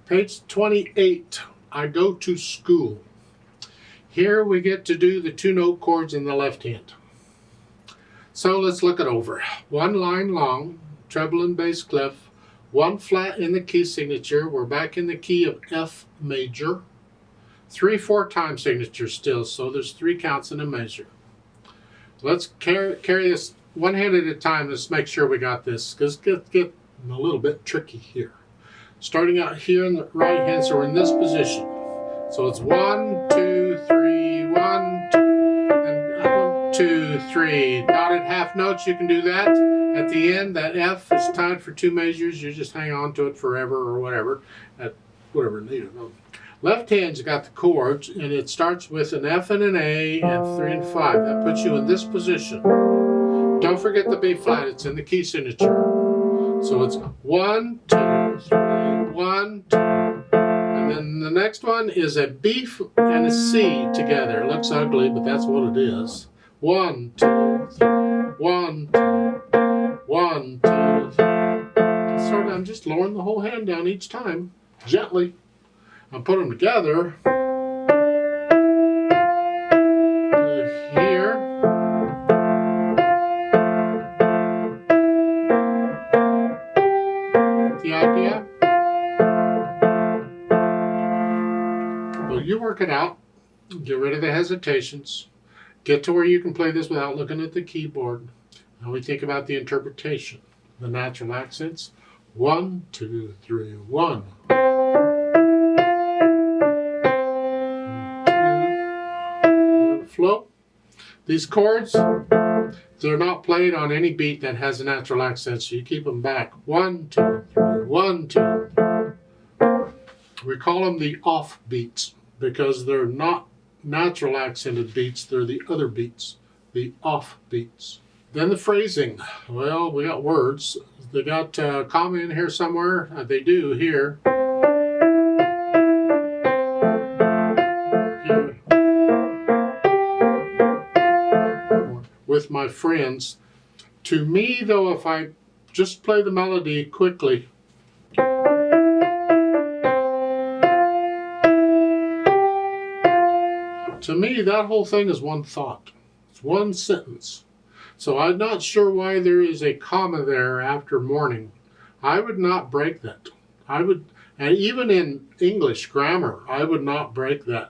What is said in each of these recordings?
Page 28, I go to school. Here we get to do the 2 note chords in the left hand. So let's look it over. 1 line long, treble and bass clef, 1 flat in the key signature. We're back in the key of F major. 3 4-time signatures still, so there's 3 counts in a measure. Let's carry this one hand at a time. Let's make sure we got this, because it gets a little bit tricky here. Starting out here in the right hand, so we're in this position. So it's 1, 2, 3, 1, 2, and 1, 2, 3. Dotted half notes, you can do that. At the end, that F is tied for 2 measures. You just hang on to it forever or whatever, at whatever needed. Left hand's got the chords, and it starts with an F and an A and 3 and 5. That puts you in this position. Don't forget the B flat, it's in the key signature. So it's 1, 2, 3, 1, 2. And then the next one is a B and a C together. It looks ugly, but that's what it is. 1, 2, 3, 1, 2, 1, 2, 3. I'm just lowering the whole hand down each time, gently. I'll put them together to here. The idea? Well, you work it out. Get rid of the hesitations. Get to where you can play this without looking at the keyboard. Now we think about the interpretation. The natural accents. 1, 2, 3, 1. Flow. These chords, they're not played on any beat that has a natural accent, so you keep them back. 1, 2, 3, 1, 2, 3. We call them the off beats because they're not natural accented beats, they're the other beats, the off beats. Then the phrasing. Well, we got words. They got a comma in here somewhere. They do here. With my friends. To me, though, if I just play the melody quickly, to me, that whole thing is one thought. It's one sentence. So I'm not sure why there is a comma there after morning. I would not break that. And even in English grammar, I would not break that.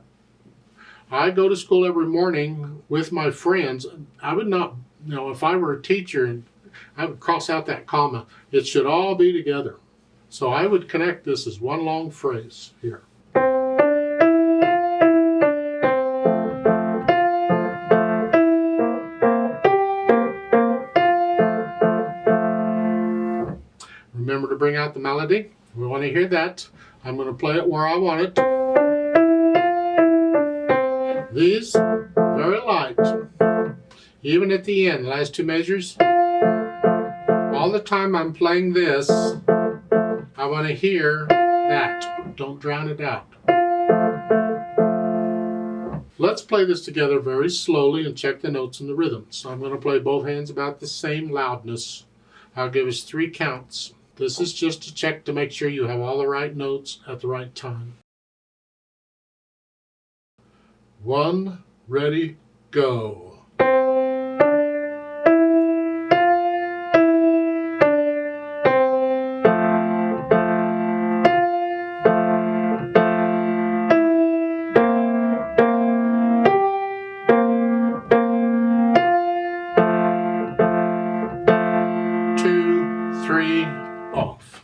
I go to school every morning with my friends. I would not, if I were a teacher, I would cross out that comma. It should all be together. So I would connect this as one long phrase here. Remember to bring out the melody. We want to hear that. I'm going to play it where I want it. These, very light. Even at the end, the last 2 measures. All the time I'm playing this, I want to hear that. Don't drown it out. Let's play this together very slowly and check the notes and the rhythm. So I'm going to play both hands about the same loudness. I'll give us 3 counts. This is just to check to make sure you have all the right notes at the right time. 1, ready, go. 2, 3, off.